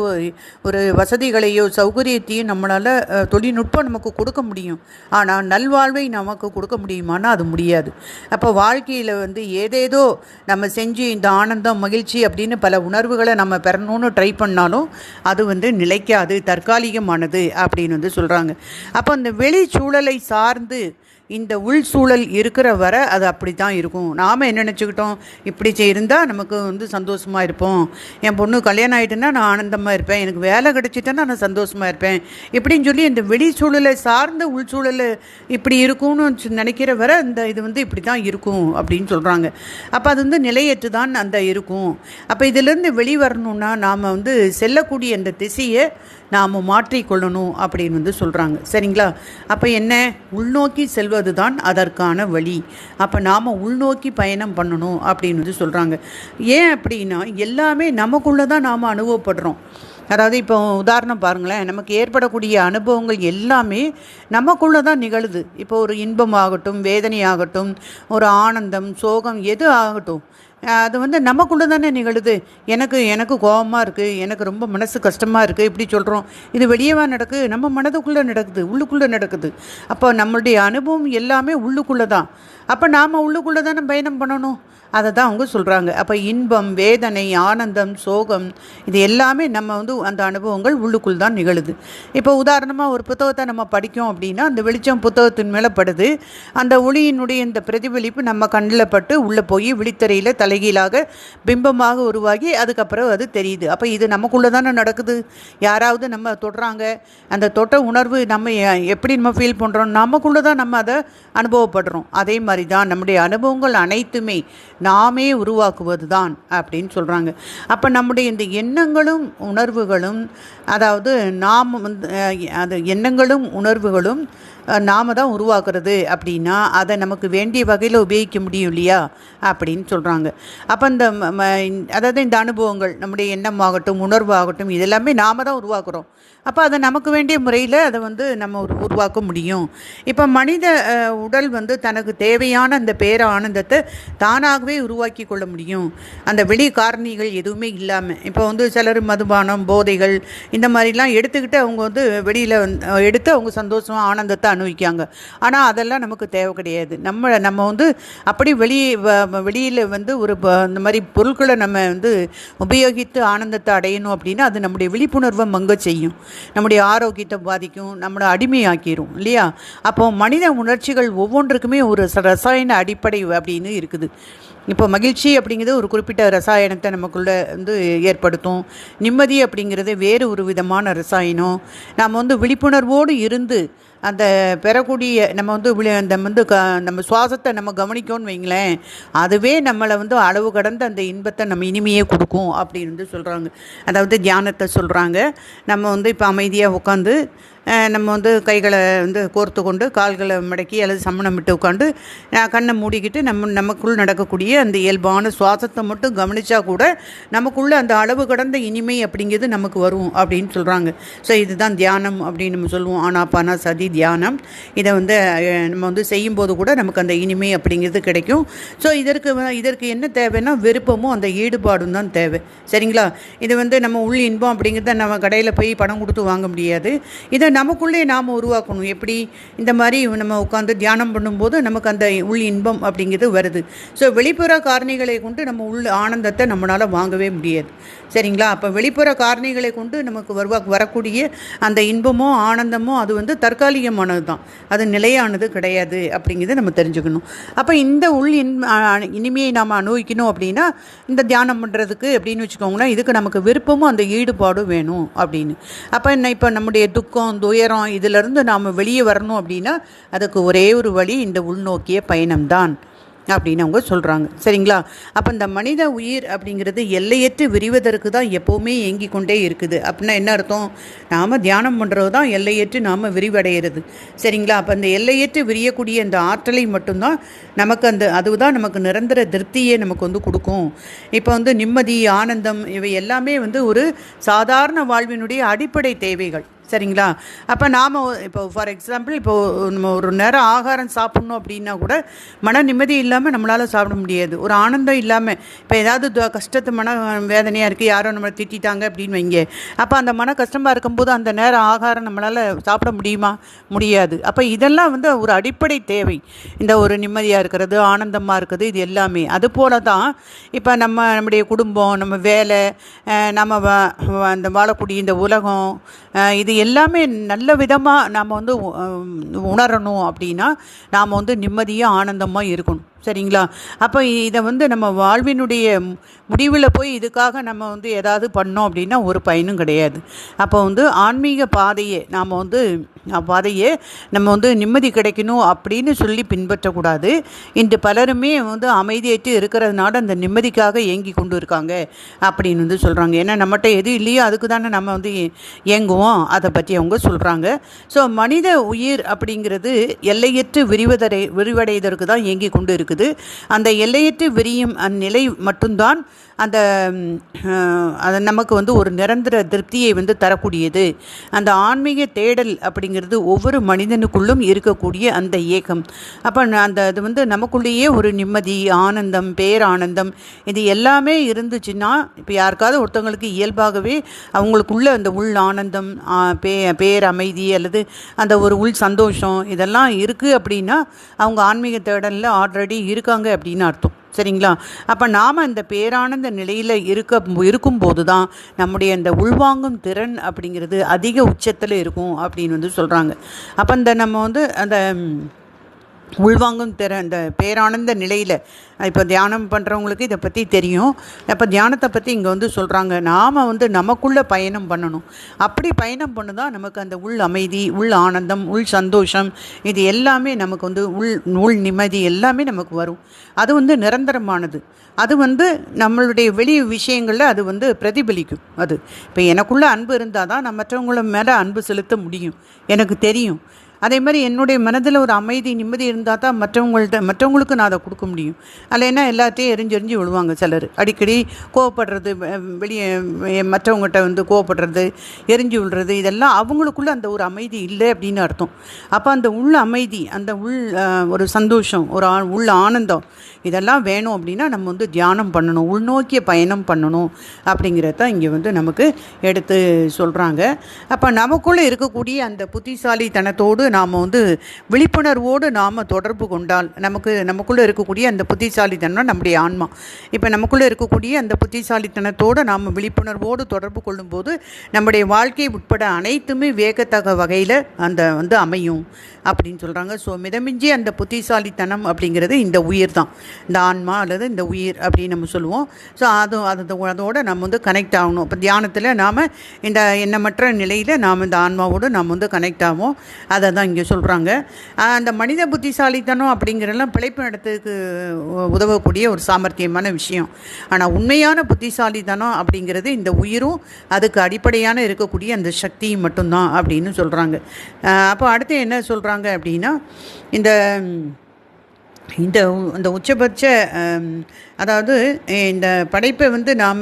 ஒரு வசதிகளையோ சௌகரியத்தையும் நம்மளால் தொழில்நுட்பம் நமக்கு கொடுக்க முடியும், ஆனால் நல்வாழ்வை நமக்கு கொடுக்க முடியுமானா அது முடியாது. அப்போ வாழ்க்கையில் வந்து ஏதேதோ நம்ம செஞ்சு இந்த ஆனந்தம் மகிழ்ச்சி அப்படின்னு பல உணர்வுகளை நம்ம பெறணும்னு ட்ரை பண்ணாலும் அது வந்து நிலைக்காது, தற்காலிகமானது அப்படின்னு வந்து சொல்கிறாங்க. அப்போ அந்த வெளி சூழலை சார்ந்து இந்த உள் சூழல் இருக்கிற வரை அது அப்படி தான் இருக்கும். நாம் என்ன நினச்சிக்கிட்டோம், இப்படி இருந்தால் நமக்கு வந்து சந்தோஷமாக இருப்போம், என் பொண்ணு கல்யாணம் ஆகிட்டுன்னா நான் ஆனந்தமாக இருப்பேன், எனக்கு வேலை கிடச்சிட்டேன்னா நான் சந்தோஷமாக இருப்பேன் இப்படின்னு சொல்லி இந்த வெளி சூழலை சார்ந்த உள் சூழல் இப்படி இருக்கும்னு நினைக்கிற வரை இந்த இது வந்து இப்படி தான் இருக்கும் அப்படின்னு சொல்கிறாங்க. அப்போ அது வந்து நிலையற்று தான் அந்த இருக்கும். அப்போ இதிலேருந்து வெளிவரணுன்னா நாம் வந்து செல்லக்கூடிய அந்த திசையை நாம் மாற்றிக்கொள்ளணும் அப்படின்னு வந்து சொல்கிறாங்க. சரிங்களா? அப்போ என்ன, உள்நோக்கி செல்வது தான் அதற்கான வழி. அப்போ நாம் உள்நோக்கி பயணம் பண்ணணும் அப்படின்னு வந்து சொல்கிறாங்க. ஏன் அப்படின்னா எல்லாமே நமக்குள்ளே தான் நாம் அனுபவப்படுறோம். அதாவது இப்போ உதாரணம் பாருங்களேன், நமக்கு ஏற்படக்கூடிய அனுபவங்கள் எல்லாமே நமக்குள்ளே தான் நிகழுது. இப்போ ஒரு இன்பமாகட்டும், வேதனையாகட்டும், ஒரு ஆனந்தம், சோகம், எது ஆகட்டும், அது வந்து நமக்குள்ளே தானே நிகழுது. எனக்கு கோபமாக இருக்குது, எனக்கு ரொம்ப மனசு கஷ்டமாக இருக்குது இப்படி சொல்கிறோம். இது வெளியேவா நடக்குது, நம்ம மனதுக்குள்ளே நடக்குது, உள்ளுக்குள்ளே நடக்குது. அப்போ நம்மளுடைய அனுபவம் எல்லாமே உள்ளுக்குள்ளே தான். அப்போ நாம் உள்ளுக்குள்ளே தானே பயணம் பண்ணணும். அதை தான் அவங்க சொல்கிறாங்க. அப்போ இன்பம், வேதனை, ஆனந்தம், சோகம், இது எல்லாமே நம்ம வந்து அந்த அனுபவங்கள் உள்ளுக்குள் தான் நிகழுது. இப்போ உதாரணமாக ஒரு புத்தகத்தை நம்ம படித்தோம் அப்படின்னா அந்த வெளிச்சம் புத்தகத்தின் மேலே படுது, அந்த ஒளியினுடைய இந்த பிரதிபலிப்பு நம்ம கண்ணில் பட்டு உள்ளே போய் விழித்திரையில் தலைகீழாக பிம்பமாக உருவாகி அதுக்கப்புறம் அது தெரியுது. அப்போ இது நமக்குள்ளே தானே நடக்குது. யாராவது நம்ம தொடுறாங்க, அந்த தொட்ட உணர்வு நம்ம எப்படி நம்ம ஃபீல் பண்ணுறோம், நமக்குள்ளே தான் நம்ம அதை அனுபவப்படுறோம். அதே மாதிரி தான் நம்முடைய அனுபவங்கள் அனைத்துமே நாமே உருவாக்குவது தான் அப்படின்னு சொல்கிறாங்க. அப்போ நம்முடைய இந்த எண்ணங்களும் உணர்வுகளும், அதாவது நாம் வந்து அது எண்ணங்களும் உணர்வுகளும் நாம் தான் உருவாக்குறது அப்படின்னா அதை நமக்கு வேண்டிய வகையில் உபயோகிக்க முடியும் இல்லையா அப்படின்னு சொல்கிறாங்க. அப்போ அதாவது இந்த அனுபவங்கள் நம்முடைய எண்ணமாகட்டும் உணர்வாகட்டும் இதெல்லாமே நாம் தான் உருவாக்குறோம். அப்போ அதை நமக்கு வேண்டிய முறையில் அதை வந்து நம்ம உருவாக்க முடியும். இப்போ மனித உடல் வந்து தனக்கு தேவையான அந்த பேர ஆனந்தத்தை தானாகவே உருவாக்கி கொள்ள முடியும், அந்த வெளி காரணிகள் எதுவுமே இல்லாமல். இப்போ வந்து சிலர் மதுபானம், போதைகள் இந்த மாதிரிலாம் எடுத்துக்கிட்டு அவங்க வந்து வெளியில் எடுத்து அவங்க சந்தோஷமாக ஆனந்தத்தை அனுபவிக்காங்க. ஆனால் அதெல்லாம் நமக்கு தேவை கிடையாது. நம்ம வந்து அப்படி வெளியில் வந்து ஒரு இந்த மாதிரி பொருட்களை நம்ம வந்து உபயோகித்து ஆனந்தத்தை அடையணும் அப்படின்னா அது நம்முடைய விழிப்புணர்வை மங்க செய்யும், நம்முடைய ஆரோக்கியத்தை பாதிக்கும், நம்மளை அடிமையாக்கிடும் இல்லையா? அப்போ மனித உணர்ச்சிகள் ஒவ்வொன்றுக்குமே ஒரு ரசாயன அடிப்படை அப்படின்னு இருக்குது. இப்போ மகிழ்ச்சி அப்படிங்கிறது ஒரு குறிப்பிட்ட ரசாயனத்தை நமக்குள்ளே வந்து ஏற்படுத்தும், நிம்மதி அப்படிங்கிறது வேறு ஒரு விதமான ரசாயனம். நாம் வந்து விழிப்புணர்வோடு இருந்து அந்த பெறக்கூடிய நம்ம சுவாசத்தை நம்ம கவனிக்கோன்னு வைங்களேன், அதுவே நம்மளை வந்து அளவு கடந்த அந்த இன்பத்தை நம்ம இனிமையே கொடுக்கும் அப்படின்னு வந்து சொல்கிறாங்க. அதாவது தியானத்தை சொல்கிறாங்க. நம்ம வந்து இப்போ அமைதியாக உட்காந்து நம்ம வந்து கைகளை வந்து கோர்த்து கொண்டு கால்களை மடக்கி அல்லது சம்மணம் விட்டு உட்காந்து கண்ணை மூடிக்கிட்டு நமக்குள் நடக்கக்கூடிய அந்த இயல்பான சுவாசத்தை மட்டும் கவனித்தா கூட நமக்குள்ளே அந்த அளவு கடந்த இனிமை அப்படிங்கிறது நமக்கு வரும் அப்படின்னு சொல்கிறாங்க. ஸோ இதுதான் தியானம் அப்படின்னு நம்ம சொல்லுவோம். ஆனாபானா சதி தியானம். இதை வந்து நம்ம வந்து செய்யும்போது கூட நமக்கு அந்த இனிமை அப்படிங்கிறது கிடைக்கும். ஸோ இதற்கு என்ன தேவைன்னா விருப்பமும் அந்த ஈடுபாடும் தான் தேவை. சரிங்களா? இது வந்து நம்ம உள் இன்பம் அப்படிங்கிறத நம்ம கடையில் போய் பணம் கொடுத்து வாங்க முடியாது. இதை நமக்குள்ளே நாம் உருவாக்கணும். எப்படி இந்த மாதிரி நம்ம உட்காந்து தியானம் பண்ணும்போது நமக்கு அந்த உள் இன்பம் அப்படிங்கிறது வருது. ஸோ வெளிப்புற காரணிகளை கொண்டு நம்ம உள் ஆனந்தத்தை நம்மளால் வாங்கவே முடியாது. சரிங்களா? அப்போ வெளிப்புற காரணிகளை கொண்டு நமக்கு வரக்கூடிய அந்த இன்பமோ ஆனந்தமோ அது வந்து தற்காலிகமானது தான், அது நிலையானது கிடையாது அப்படிங்கிறத நம்ம தெரிஞ்சுக்கணும். அப்போ இந்த உள் இனிமையை நாம் அனுபவிக்கணும் அப்படின்னா இந்த தியானம் பண்ணுறதுக்கு அப்படின்னு வச்சுக்கோங்களேன், இதுக்கு நமக்கு விருப்பமும் அந்த ஈடுபாடும் வேணும் அப்படின்னு. அப்போ இப்போ நம்முடைய துக்கம் துயரம் இதிலிருந்து நாம் வெளியே வரணும் அப்படின்னா அதுக்கு ஒரே ஒரு வழி இந்த உள்நோக்கிய பயணம்தான் அப்படின்னு அவங்க சொல்கிறாங்க. சரிங்களா? அப்போ இந்த மனித உயிர் அப்படிங்கிறது எல்லையற்று விரிவதற்கு தான் எப்போவுமே ஏங்கி கொண்டே இருக்குது. அப்படின்னா என்ன அர்த்தம்? நாம் தியானம் பண்ணுறது தான் எல்லையற்று நாம் விரிவடைகிறது. சரிங்களா? அப்போ அந்த எல்லையற்று விரியக்கூடிய அந்த ஆற்றலை மட்டும்தான் நமக்கு அதுதான் நமக்கு நிரந்தர திருப்தியே நமக்கு வந்து கொடுக்கும். இப்போ வந்து நிம்மதி ஆனந்தம் இவை எல்லாமே வந்து ஒரு சாதாரண வாழ்வினுடைய அடிப்படை தேவைகள். சரிங்களா? அப்போ நாம் இப்போ ஃபார் எக்ஸாம்பிள் இப்போது நம்ம ஒரு நேரம் ஆகாரம் சாப்பிட்ணும் அப்படின்னா கூட மன நிம்மதி இல்லாமல் நம்மளால் சாப்பிட முடியாது. ஒரு ஆனந்தம் இல்லாமல் இப்போ ஏதாவது கஷ்டத்து மன வேதனையாக இருக்குது, யாரோ நம்மளை திட்டாங்க அப்படின்னு வைங்க, அப்போ அந்த மன கஷ்டமாக இருக்கும்போது அந்த நேரம் ஆகாரம் நம்மளால் சாப்பிட முடியுமா? முடியாது. அப்போ இதெல்லாம் வந்து ஒரு அடிப்படை தேவை. இந்த ஒரு நிம்மதியாக இருக்கிறது, ஆனந்தமாக இருக்குது, இது எல்லாமே அதுபோல தான். இப்போ நம்முடைய குடும்பம், நம்ம வேலை, நம்ம அந்த வாழக்கூடிய இந்த உலகம், இது எல்லாமே நல்ல விதமாக நாம் வந்து உணரணும் அப்படின்னா நாம் வந்து நிம்மதியாக ஆனந்தமாக இருக்கணும். சரிங்களா? அப்போ இதை வந்து நம்ம வாழ்வினுடைய முடிவில் போய் இதுக்காக நம்ம வந்து ஏதாவது பண்ணோம் அப்படின்னா ஒரு பயனும் கிடையாது. அப்போ வந்து ஆன்மீக பாதையை நம்ம வந்து நிம்மதி கிடைக்கணும் அப்படின்னு சொல்லி பின்பற்றக்கூடாது. இன்று பலருமே வந்து அமைதியேற்று இருக்கிறதுனால அந்த நிம்மதிக்காக ஏங்கி கொண்டு இருக்காங்க அப்படின்னு வந்து சொல்கிறாங்க. ஏன்னா நம்மகிட்ட எது இல்லையோ அதுக்கு தானே நம்ம வந்து ஏங்குவோம். அதை பற்றி அவங்க சொல்கிறாங்க. ஸோ மனித உயிர் அப்படிங்கிறது எல்லையற்று விரிவடைவதற்கு தான் ஏங்கி கொண்டு இருக்குது. அந்த எல்லையற்று விரியும் அந்நிலை மட்டும்தான் அது நமக்கு வந்து ஒரு நிரந்தர திருப்தியை வந்து தரக்கூடியது. அந்த ஆன்மீக தேடல் அப்படிங்கிறது ஒவ்வொரு மனிதனுக்குள்ளும் இருக்கக்கூடிய அந்த ஏக்கம். அப்போ அது வந்து நமக்குள்ளேயே ஒரு நிம்மதி ஆனந்தம் பேரானந்தம் இது எல்லாமே இருந்துச்சுன்னா, இப்போ யாருக்காவது ஒருத்தவங்களுக்கு இயல்பாகவே அவங்களுக்குள்ள அந்த உள் ஆனந்தம் பேரமைதி அல்லது அந்த ஒரு உள் சந்தோஷம் இதெல்லாம் இருக்குது அப்படின்னா அவங்க ஆன்மீக தேடலில் ஆல்ரெடி இருக்காங்க அப்படின்னு அர்த்தம். சரிங்களா? அப்போ நாம் அந்த பேரானந்த நிலையில் இருக்கும்போது தான் நம்முடைய அந்த உள்வாங்கும் திறன் அப்படிங்கிறது அதிக உச்சத்தில் இருக்கும் அப்படின்னு வந்து சொல்கிறாங்க. அப்போ நம்ம வந்து அந்த உள்வாங்கும் இந்த பேரானந்த நிலையில் இப்போ தியானம் பண்ணுறவங்களுக்கு இதை பற்றி தெரியும். அப்போ தியானத்தை பற்றி இங்கே வந்து சொல்கிறாங்க, நாம் வந்து நமக்குள்ளே பயணம் பண்ணணும். அப்படி பயணம் பண்ணுதான் நமக்கு அந்த உள் அமைதி உள் ஆனந்தம் உள் சந்தோஷம் இது எல்லாமே நமக்கு வந்து உள் நிம்மதி எல்லாமே நமக்கு வரும். அது வந்து நிரந்தரமானது. அது வந்து நம்மளுடைய வெளி விஷயங்களில் அது வந்து பிரதிபலிக்கும். அது இப்போ எனக்குள்ளே அன்பு இருந்தால் தான் நான் மற்றவங்கள மேலே அன்பு செலுத்த முடியும், எனக்கு தெரியும். அதே மாதிரி என்னுடைய மனதில் ஒரு அமைதி நிம்மதி இருந்தால் தான் மற்றவங்களுக்கு நான் அதை கொடுக்க முடியும். இல்லைன்னா எல்லாத்தையும் எரிஞ்சு விழுவாங்க. சிலர் அடிக்கடி கோவப்படுறது, வெளியே மற்றவங்ககிட்ட வந்து கோவப்படுறது, எரிஞ்சு விழுறது, இதெல்லாம் அவங்களுக்குள்ள அந்த ஒரு அமைதி இல்லை அப்படின்னு அர்த்தம். அப்போ அந்த உள் அமைதி அந்த ஒரு சந்தோஷம் உள் ஆனந்தம் இதெல்லாம் வேணும் அப்படின்னா நம்ம வந்து தியானம் பண்ணணும், உள்நோக்கிய பயணம் பண்ணணும் அப்படிங்கிறத இங்கே வந்து நமக்கு எடுத்து சொல்கிறாங்க. அப்போ நமக்குள்ளே இருக்கக்கூடிய அந்த புத்திசாலித்தனத்தோடு நாம் வந்து விழிப்புணர்வோடு நாம் தொடர்பு கொண்டால் நமக்குள்ளே இருக்கக்கூடிய அந்த புத்திசாலித்தனம் நம்முடைய ஆன்மா. இப்போ நமக்குள்ளே இருக்கக்கூடிய அந்த புத்திசாலித்தனத்தோடு நாம் விழிப்புணர்வோடு தொடர்பு கொள்ளும்போது நம்முடைய வாழ்க்கை உட்பட அனைத்துமே வேகத்தக்க வகையில் அந்த வந்து அமையும் அப்படின்னு சொல்கிறாங்க. ஸோ மிதமிஞ்சி அந்த புத்திசாலித்தனம் அப்படிங்கிறது இந்த உயிர் தான், இந்த ஆன்மா அல்லது இந்த உயிர் அப்படின்னு நம்ம சொல்லுவோம். ஸோ அதோடு நம்ம வந்து கனெக்ட் ஆகணும். இப்போ தியானத்தில் நாம் இந்த எண்ணமற்ற நிலையில் நாம் இந்த ஆன்மாவோடு நாம் வந்து கனெக்ட் ஆகும். அதை தான் இங்கே சொல்கிறாங்க. அந்த மனித புத்திசாலித்தனம் அப்படிங்கிறதெல்லாம் பிழைப்பு நடத்துக்கு உதவக்கூடிய ஒரு சாமர்த்தியமான விஷயம். ஆனால் உண்மையான புத்திசாலித்தனம் அப்படிங்கிறது இந்த உயிரும் அதுக்கு அடிப்படையான இருக்கக்கூடிய அந்த சக்தியும் மட்டும்தான் அப்படின்னு சொல்கிறாங்க. அப்போ அடுத்து என்ன சொல்கிறாங்க அப்படின்னா இந்த இந்த உச்சபட்ச அதாவது இந்த படைப்பை வந்து நாம்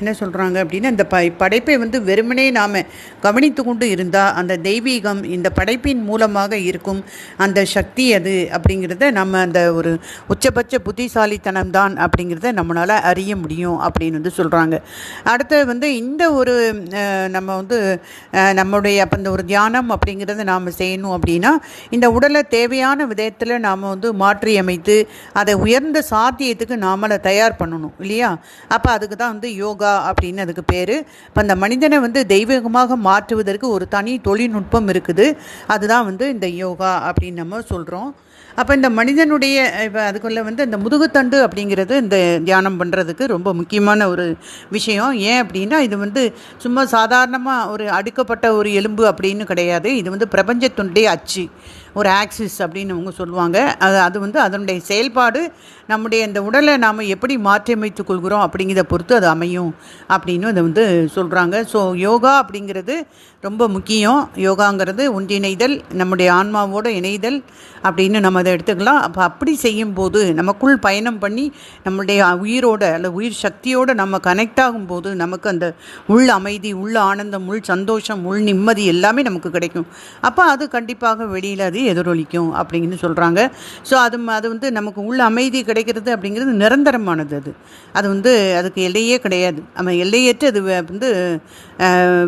என்ன சொல்கிறாங்க அப்படின்னா, இந்த படைப்பை வந்து வெறுமனே நாம் கவனித்து கொண்டு இருந்தால் அந்த தெய்வீகம் இந்த படைப்பின் மூலமாக இருக்கும் அந்த சக்தி அது அப்படிங்கிறத நம்ம அந்த ஒரு உச்சபட்ச புத்திசாலித்தனம் தான் அப்படிங்கிறத நம்மளால் அறிய முடியும் அப்படின்னு வந்து சொல்கிறாங்க. அடுத்து வந்து இந்த ஒரு நம்ம வந்து நம்முடைய அப்போ இந்த ஒரு தியானம் அப்படிங்கிறத நாம் செய்யணும் அப்படின்னா இந்த உடலை தேவையான விதத்தில் நாம் வந்து மாற்றி அமைத்து அதை உயர்ந்த சாத்தியத்துக்கு நாமளை தயார் பண்ணணும் இல்லையா? அப்போ அதுக்கு தான் வந்து யோகா அப்படின்னு அதுக்கு பேர். இப்போ அந்த மனிதனை வந்து தெய்வீகமாக மாற்றுவதற்கு ஒரு தனி தொழில்நுட்பம் இருக்குது. அதுதான் வந்து இந்த யோகா அப்படின்னு நம்ம சொல்கிறோம். அப்போ இந்த மனிதனுடைய இப்போ அதுக்குள்ளே வந்து இந்த முதுகுத்தண்டு அப்படிங்கிறது இந்த தியானம் பண்ணுறதுக்கு ரொம்ப முக்கியமான ஒரு விஷயம். ஏன் அப்படின்னா இது வந்து சும்மா சாதாரணமாக ஒரு அடுக்கப்பட்ட ஒரு எலும்பு அப்படின்னு கிடையாது. இது வந்து பிரபஞ்சத்துடைய அச்சு, ஒரு ஆக்சிஸ் அப்படின்னு அவங்க சொல்லுவாங்க. அது வந்து அதனுடைய செயல்பாடு நம்முடைய இந்த உடலை நாம் எப்படி மாற்றியமைத்து கொள்கிறோம் அப்படிங்கிறத பொறுத்து அது அமையும் அப்படின்னு அதை வந்து சொல்கிறாங்க. ஸோ யோகா அப்படிங்கிறது ரொம்ப முக்கியம். யோகாங்கிறது ஒன்றிணைதல், நம்முடைய ஆன்மாவோடு இணைதல் அப்படின்னு நம்ம அதை எடுத்துக்கலாம். அப்போ அப்படி செய்யும்போது நமக்குள் பயணம் பண்ணி நம்முடைய உயிரோட அல்ல உயிர் சக்தியோடு நம்ம கனெக்ட் ஆகும்போது நமக்கு அந்த உள் அமைதி, உள் ஆனந்தம், உள் சந்தோஷம், உள் நிம்மதி எல்லாமே நமக்கு கிடைக்கும். அப்போ அது கண்டிப்பாக வெளியில் அது எதிரொலிக்கும் அப்படின்னு சொல்கிறாங்க. ஸோ அது வந்து நமக்கு உள் அமைதி கிடைக்கிறது அப்படிங்கிறது நிரந்தரமானது. அது வந்து அதுக்கு எல்லையே கிடையாது. நம்ம எல்லையற்று அது வந்து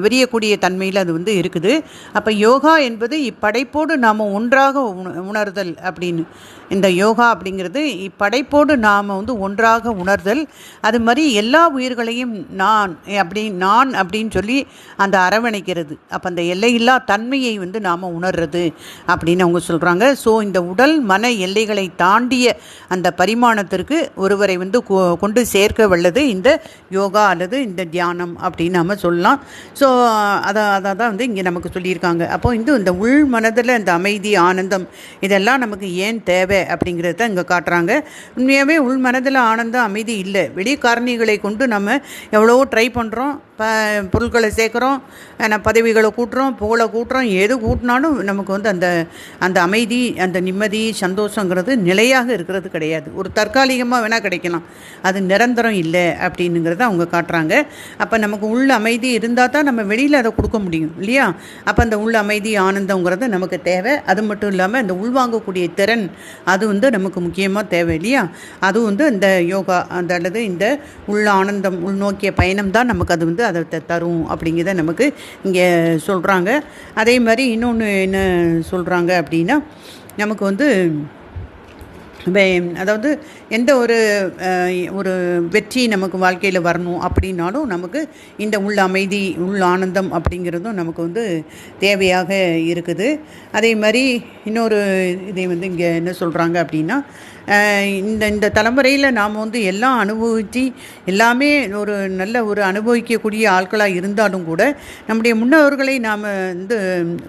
விரியக்கூடிய தன்மையில் அது வந்து இருக்குது. அப்போ யோகா என்பது இப்படைப்போடு நாம் ஒன்றாக உணர்தல் அப்படின்னு. இந்த யோகா அப்படிங்கிறது இப்படைப்போடு நாம் வந்து ஒன்றாக உணர்தல். அது மாதிரி எல்லா உயிர்களையும் நான் அப்படின்னு சொல்லி அந்த அரவணைக்கிறது. அப்போ அந்த எல்லையில்லா தன்மையை வந்து நாம் உணர்றது அப்படின்னு அவங்க சொல்கிறாங்க. ஸோ இந்த உடல் மன எல்லைகளை தாண்டிய அந்த பரிமாணத்திற்கு ஒருவரை வந்து கொண்டு சேர்க்க வல்லது இந்த யோகா அல்லது இந்த தியானம் அப்படின்னு நம்ம சொல்லலாம். ஸோ அதை தான் வந்து இங்கே நமக்கு சொல்லியிருக்காங்க. அப்போது இந்த உள் மனதில் இந்த அமைதி, ஆனந்தம் இதெல்லாம் நமக்கு ஏன் தேவை அப்படிங்கிறத இங்கே காட்டுறாங்க. உண்மையாகவே உள் மனதில் ஆனந்தம், அமைதி இல்லை. வெளி காரணிகளை கொண்டு நம்ம எவ்வளவோ ட்ரை பண்ணுறோம், பொருட்களை சேர்க்குறோம், பதவிகளை கூட்டுறோம், புகழை கூட்டுறோம். எது கூட்டினாலும் நமக்கு வந்து அந்த அமைதி, அந்த நிம்மதி, சந்தோஷங்கிறது நிலையாக இருக்கிறது கிடையாது. ஒரு தற்காலிகமாக வேணால் கிடைக்கலாம், அது நிரந்தரம் இல்லை அப்படிங்கிறத அவங்க காட்டுறாங்க. அப்போ நமக்கு உள்ள அமைதி இருந்தால் தான் நம்ம வெளியில் அதை கொடுக்க முடியும் இல்லையா? அப்போ அந்த உள்ள அமைதி, ஆனந்தங்கிறது நமக்கு தேவை. அது மட்டும் இல்லாமல் இந்த உள்வாங்கக்கூடிய திறன் அது வந்து நமக்கு முக்கியமாக தேவை இல்லையா? அதுவும் வந்து இந்த யோகா அல்லது இந்த உள்ள ஆனந்தம், உள்நோக்கிய பயணம் தான் நமக்கு அது வந்து அதை தரும் அப்படிங்கிறத நமக்கு இங்கே சொல்கிறாங்க. அதே மாதிரி இன்னொன்று என்ன சொல்கிறாங்க அப்படின்னா, நமக்கு வந்து அதாவது எந்த ஒரு வெற்றி நமக்கு வாழ்க்கையில் வரணும் அப்படின்னாலும் நமக்கு இந்த உள் அமைதி, உள் ஆனந்தம் அப்படிங்கிறதும் நமக்கு வந்து தேவையாக இருக்குது. அதே மாதிரி இன்னொரு இதை வந்து இங்கே என்ன சொல்கிறாங்க அப்படின்னா, இந்த தலைமுறையில் நாம் வந்து எல்லாம் அனுபவித்து எல்லாமே ஒரு நல்ல ஒரு அனுபவிக்கக்கூடிய ஆட்களாக இருந்தாலும் கூட நம்முடைய முன்னோர்களை நாம் வந்து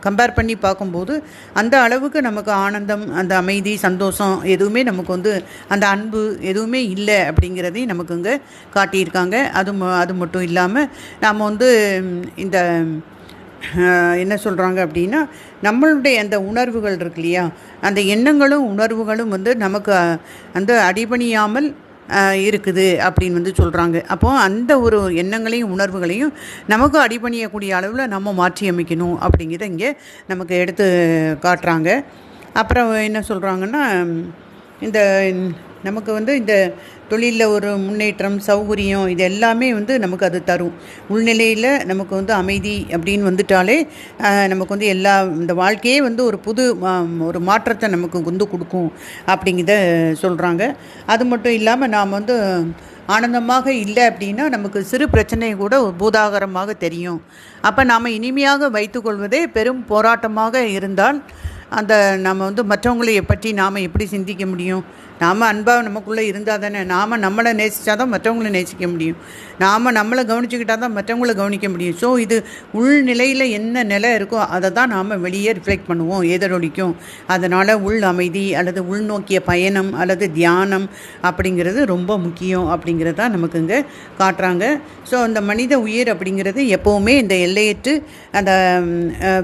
கம்பேர் பண்ணி பார்க்கும்போது அந்த அளவுக்கு நமக்கு ஆனந்தம், அந்த அமைதி, சந்தோஷம் எதுவுமே நமக்கு வந்து அந்த அன்பு எதுவுமே இல்லை அப்படிங்கிறதையும் நமக்கு இங்கே காட்டியிருக்காங்க. அது மட்டும் இல்லாமல் நாம் வந்து இந்த என்ன சொல்கிறாங்க அப்படின்னா, நம்மளுடைய அந்த உணர்வுகள் இருக்கு இல்லையா, அந்த எண்ணங்களும் உணர்வுகளும் வந்து நமக்கு அந்த அடிபணியாமல் இருக்குது அப்படின்னு வந்து சொல்கிறாங்க. அப்போது அந்த ஒரு எண்ணங்களையும் உணர்வுகளையும் நமக்கு அடிபணியக்கூடிய அளவில் நம்ம மாற்றி அமைக்கணும் அப்படிங்கிறத இங்கே நமக்கு எடுத்து காட்டுறாங்க. அப்புறம் என்ன சொல்கிறாங்கன்னா, இந்த நமக்கு வந்து இந்த தொழிலில் ஒரு முன்னேற்றம், சௌகரியம் இது எல்லாமே வந்து நமக்கு அது தரும். உள்நிலையில் நமக்கு வந்து அமைதி அப்படின்னு வந்துட்டாலே நமக்கு வந்து இந்த வாழ்க்கையே வந்து ஒரு புது ஒரு மாற்றத்தை நமக்கு வந்து கொடுக்கும் அப்படிங்கிறத சொல்கிறாங்க. அது மட்டும் இல்லாமல் நாம் வந்து ஆனந்தமாக இல்லை அப்படின்னா நமக்கு சிறு பிரச்சனை கூட பூதாகரமாக தெரியும். அப்போ நாம் இனிமையாக வைத்துக்கொள்வதே பெரும் போராட்டமாக இருந்தால் அந்த நம்ம வந்து மற்றவங்களை பற்றி நாம் எப்படி சிந்திக்க முடியும்? நாம் அன்பாக நமக்குள்ளே இருந்தால் தானே, நாம் நம்மளை நேசித்தா தான் மற்றவங்கள நேசிக்க முடியும். நாம் நம்மளை கவனிச்சுக்கிட்டால் தான் மற்றவங்கள கவனிக்க முடியும். ஸோ இது உள்நிலையில் என்ன நிலை இருக்கோ அதை தான் நாம் வெளியே ரிஃப்ளெக்ட் பண்ணுவோம், எதிரொலிக்கும். அதனால் உள் அமைதி அல்லது உள்நோக்கிய பயணம் அல்லது தியானம் அப்படிங்கிறது ரொம்ப முக்கியம் அப்படிங்கிறது தான் நமக்கு இங்கே காட்டுறாங்க. ஸோ அந்த மனித உயிர் அப்படிங்கிறது எப்போவுமே இந்த எல்லையற்று அந்த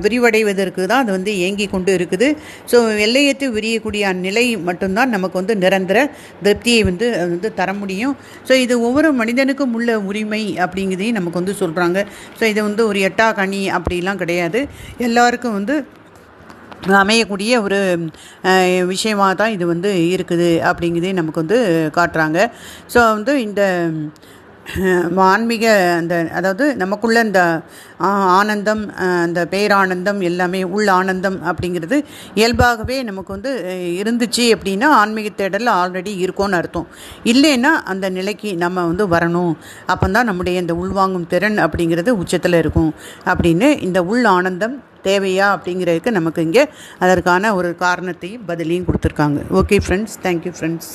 விரிவடைவதற்கு தான் அது வந்து ஏங்கி கொண்டு இருக்குது. ஸோ எல்லையற்று விரியக்கூடிய அந்நிலை மட்டும்தான் நமக்கு வந்து நிரந்தர திருப்தியை வந்து அது வந்து தர முடியும். ஸோ இது ஒவ்வொரு மனிதனுக்கும் உள்ள உரிமை அப்படிங்கிறதையும் நமக்கு வந்து சொல்கிறாங்க. ஸோ இது வந்து ஒரு எட்டா கனி அப்படிலாம் கிடையாது, எல்லாருக்கும் வந்து அமையக்கூடிய ஒரு விஷயமாக தான் இது வந்து இருக்குது அப்படிங்கிறதே நமக்கு வந்து காட்டுறாங்க. ஸோ வந்து இந்த ஆன்மீக அந்த அதாவது நமக்குள்ள இந்த ஆனந்தம், அந்த பேரானந்தம் எல்லாமே உள் ஆனந்தம் அப்படிங்கிறது இயல்பாகவே நமக்கு வந்து இருந்துச்சு அப்படின்னா ஆன்மீக தேடல் ஆல்ரெடி இருக்கோன்னு அர்த்தம். இல்லைன்னா அந்த நிலைக்கு நம்ம வந்து வரணும், அப்போ தான் நம்முடைய இந்த உள்வாங்கும் திறன் அப்படிங்கிறது உச்சத்தில் இருக்கும் அப்படின்னு இந்த உள் ஆனந்தம் தேவையா அப்படிங்கிறதுக்கு நமக்கு இங்கே அதற்கான ஒரு காரணத்தையும் பதிலையும் கொடுத்துருக்காங்க. Okay friends, thank you friends.